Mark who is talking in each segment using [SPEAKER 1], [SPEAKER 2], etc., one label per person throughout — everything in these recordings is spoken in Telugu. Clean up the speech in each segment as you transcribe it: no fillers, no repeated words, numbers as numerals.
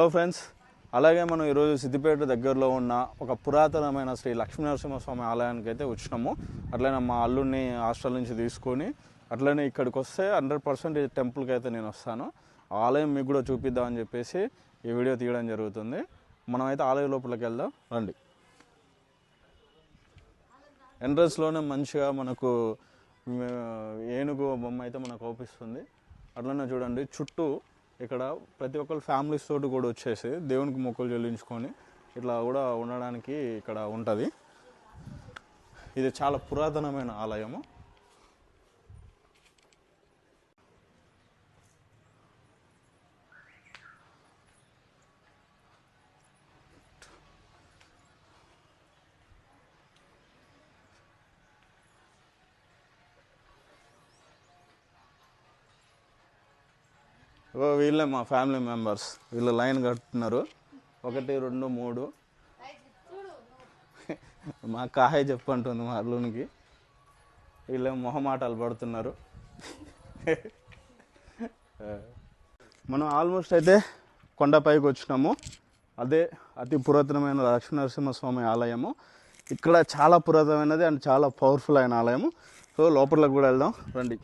[SPEAKER 1] హలో ఫ్రెండ్స్, అలాగే మనం ఈరోజు సిద్దిపేట దగ్గరలో ఉన్న ఒక పురాతనమైన శ్రీ లక్ష్మీనరసింహస్వామి ఆలయానికి అయితే వచ్చినాము. అట్లనే మా అల్లుడిని హాస్టల్ నుంచి తీసుకొని అట్లనే ఇక్కడికి వస్తే 100% ఈ టెంపుల్కి అయితే నేను వస్తాను. ఆలయం మీకు కూడా చూపిద్దామని చెప్పేసి ఈ వీడియో తీయడం జరుగుతుంది. మనమైతే ఆలయం లోపలికి వెళ్దాం రండి. ఎంట్రన్స్లోనే మంచిగా మనకు ఏనుగు బొమ్మ అయితే మనకు అవుపిస్తుంది. అట్లనే చూడండి, చుట్టూ ఇక్కడ ప్రతి ఒక్కరు ఫ్యామిలీస్ తోటి కూడా వచ్చేసి దేవునికి మొక్కులు చెల్లించుకొని ఇట్లా కూడా ఉండడానికి ఇక్కడ ఉంటుంది. ఇది చాలా పురాతనమైన ఆలయము. వీళ్ళే మా ఫ్యామిలీ మెంబర్స్. వీళ్ళు లైన్ కట్టుతున్నారు. 1 2 3 మా కాహే చెప్పంటుంది మా అల్లునికి. వీళ్ళే మొహమాటాలు పడుతున్నారు. మనం ఆల్మోస్ట్ అయితే కొండపైకి వచ్చినాము. అదే అతి పురాతనమైన లక్ష్మీనరసింహస్వామి ఆలయము. ఇక్కడ చాలా పురాతనమైనది అండ్ చాలా పవర్ఫుల్ అయిన ఆలయము. సో లోపలికి కూడా వెళ్దాం రండి.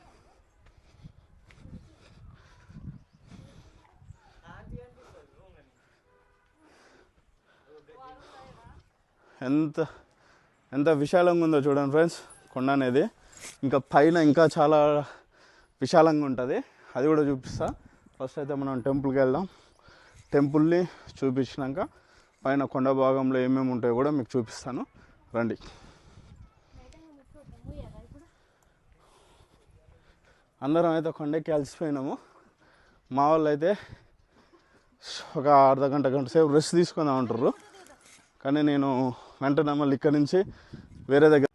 [SPEAKER 1] ఎంత విశాలంగా ఉందో చూడండి ఫ్రెండ్స్. కొండ అనేది ఇంకా పైన ఇంకా చాలా విశాలంగా ఉంటుంది. అది కూడా చూపిస్తా. ఫస్ట్ అయితే మనం టెంపుల్కి వెళ్దాం. టెంపుల్ని చూపించినాక పైన కొండ భాగంలో ఏమేమి ఉంటాయో కూడా మీకు చూపిస్తాను రండి. అందరం అయితే కొండకి అలసిపోయినాము. మా వాళ్ళు అయితే ఒక గంట సేపు రెస్ట్ తీసుకుందాం అంటారు. కానీ నేను వెంటనే మళ్ళీ ఇక్కడి నుంచి వేరే దగ్గర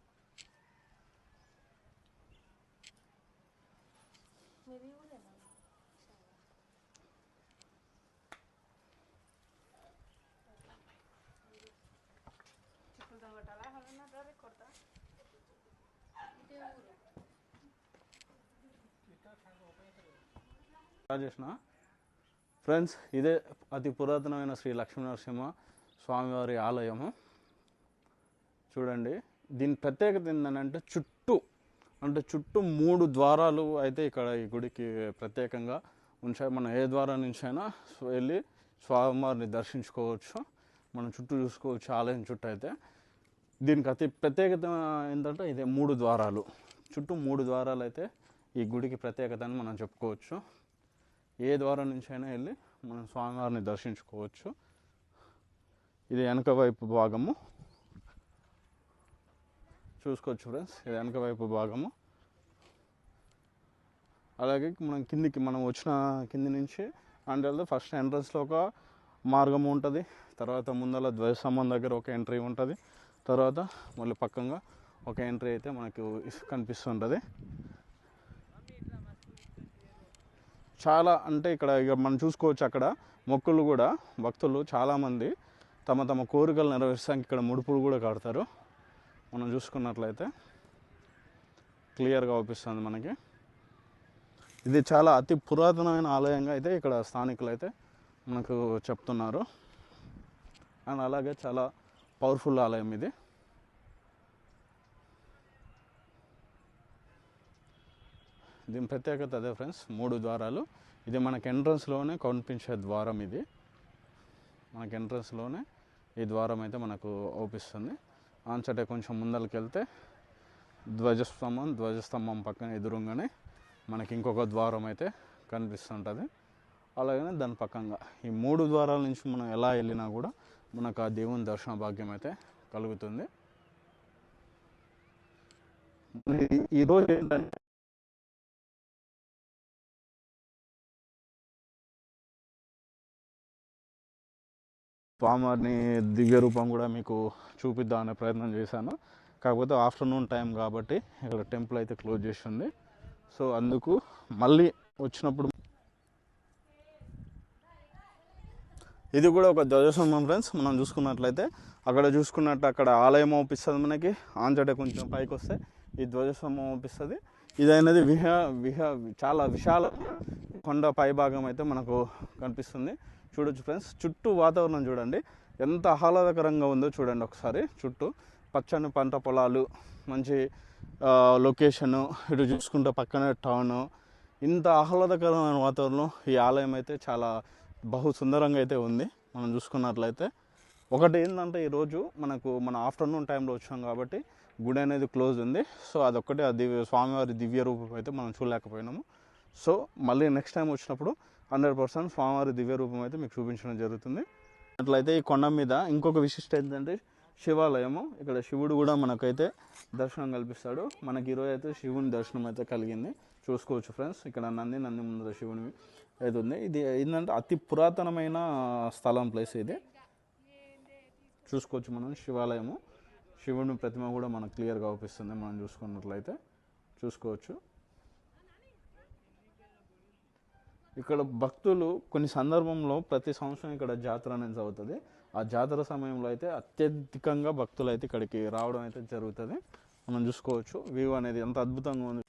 [SPEAKER 1] చేసిన ఫ్రెండ్స్, ఇదే అతి పురాతనమైన శ్రీ లక్ష్మీనరసింహ స్వామివారి ఆలయము. చూడండి, దీని ప్రత్యేకత ఏంటంటే చుట్టూ 3 ద్వారాలు అయితే ఇక్కడ ఈ గుడికి ప్రత్యేకంగా ఉంచాయి. మనం ఏ ద్వారం నుంచి అయినా వెళ్ళి స్వామివారిని దర్శించుకోవచ్చు. మనం చుట్టూ చూసుకోవచ్చు ఆలయం చుట్టూ. అయితే దీనికి అతి ప్రత్యేకత ఏంటంటే ఇదే 3 ద్వారాలు. చుట్టూ 3 ద్వారాలు అయితే ఈ గుడికి ప్రత్యేకత అని మనం చెప్పుకోవచ్చు. ఏ ద్వారం నుంచి అయినా వెళ్ళి మనం స్వామివారిని దర్శించుకోవచ్చు. ఇది వెనక వైపు భాగము చూసుకోవచ్చు ఫ్రెండ్స్. ఇది వెనక వైపు భాగము. అలాగే మనం వచ్చిన కింది నుంచి అంటే ఫస్ట్ ఎంట్రన్స్లో ఒక మార్గం ఉంటుంది. తర్వాత ముందర ధ్వజస్తంభం దగ్గర ఒక ఎంట్రీ ఉంటుంది. తర్వాత మళ్ళీ పక్కంగా ఒక ఎంట్రీ అయితే మనకు కనిపిస్తుంటుంది. చాలా అంటే ఇక్కడ ఇక మనం చూసుకోవచ్చు, అక్కడ మొక్కులు కూడా భక్తులు చాలామంది తమ కోరికలు నెరవేర్చడానికి ఇక్కడ ముడుపులు కూడా కడతారు. మనం చూసుకున్నట్లయితే క్లియర్గా అవుపిస్తుంది మనకి. ఇది చాలా అతి పురాతనమైన ఆలయంగా అయితే ఇక్కడ స్థానికులు అయితే మనకు చెప్తున్నారు. అండ్ అలాగే చాలా పవర్ఫుల్ ఆలయం ఇది. దీని ప్రత్యేకత అదే ఫ్రెండ్స్, 3 ద్వారాలు. ఇది మనకి ఎంట్రన్స్లోనే కనిపించే ద్వారం. ఇది మనకి ఎంట్రన్స్లోనే ఈ ద్వారం అయితే మనకు అవుపిస్తుంది. ఆన్సటే కొంచెం ముందరికి వెళ్తే ధ్వజస్తంభం పక్కన ఎదురుగానే మనకి ఇంకొక ద్వారం అయితే కనిపిస్తుంటుంది. అలాగనే దాని పక్కంగా ఈ 3 ద్వారాల నుంచి మనం ఎలా వెళ్ళినా కూడా మనకు ఆ దేవుని దర్శన భాగ్యం అయితే కలుగుతుంది. ఈరోజు ఏంటంటే స్వామివారిని దివ్య రూపం కూడా మీకు చూపిద్దామనే ప్రయత్నం చేశాను. కాకపోతే ఆఫ్టర్నూన్ టైం కాబట్టి ఇక్కడ టెంపుల్ అయితే క్లోజ్ చేసి ఉంది. సో అందుకు మళ్ళీ వచ్చినప్పుడు ఇది కూడా ఒక ధ్వజస్తంభం ఫ్రెండ్స్. మనం చూసుకున్నట్లయితే అక్కడ ఆలయం అవుపిస్తుంది మనకి. ఆంజట కొంచెం పైకి వస్తే ఈ ధ్వజస్తంభం అవుపిస్తుంది. ఇది అనేది చాలా విశాల కొండ పై భాగం అయితే మనకు కనిపిస్తుంది. చూడొచ్చు ఫ్రెండ్స్. చుట్టూ వాతావరణం చూడండి ఎంత ఆహ్లాదకరంగా ఉందో చూడండి ఒకసారి. చుట్టూ పచ్చని పంట పొలాలు, మంచి లొకేషను, ఇటు చూసుకుంటే పక్కనే టౌను, ఇంత ఆహ్లాదకరమైన వాతావరణం. ఈ ఆలయం అయితే చాలా బహు సుందరంగా అయితే ఉంది. మనం చూసుకున్నట్లయితే ఒకటి ఏంటంటే ఈరోజు మన ఆఫ్టర్నూన్ టైంలో వచ్చాం కాబట్టి గుడి అనేది క్లోజ్ ఉంది. సో అదొక్కటే స్వామివారి దివ్య రూపం అయితే మనం చూడలేకపోయినాము. సో మళ్ళీ నెక్స్ట్ టైం వచ్చినప్పుడు 100% స్వామివారి దివ్య రూపం అయితే మీకు చూపించడం జరుగుతుంది. అట్లయితే ఈ కొండ మీద ఇంకొక విశిష్టత ఏంటంటే శివాలయము. ఇక్కడ శివుడు కూడా మనకైతే దర్శనం కల్పిస్తాడు. మనకి ఈరోజు అయితే శివుని దర్శనం అయితే కలిగింది. చూసుకోవచ్చు ఫ్రెండ్స్. ఇక్కడ నంది ముందర శివుని అయితే ఉంది. ఇది ఏంటంటే అతి పురాతనమైన స్థలం, ప్లేస్ ఇది. చూసుకోవచ్చు మనం శివాలయము, శివుని ప్రతిమ కూడా మనకు క్లియర్గా అవుపిస్తుంది. మనం చూసుకున్నట్లయితే చూసుకోవచ్చు. ఇక్కడ భక్తులు కొన్ని సందర్భంలో ప్రతి సంవత్సరం ఇక్కడ జాతర అనేది అవుతుంది. ఆ జాతర సమయంలో అయితే అత్యధికంగా భక్తులు అయితే ఇక్కడికి రావడం అయితే జరుగుతుంది. మనం చూసుకోవచ్చు వ్యూ అనేది ఎంత అద్భుతంగా ఉంది.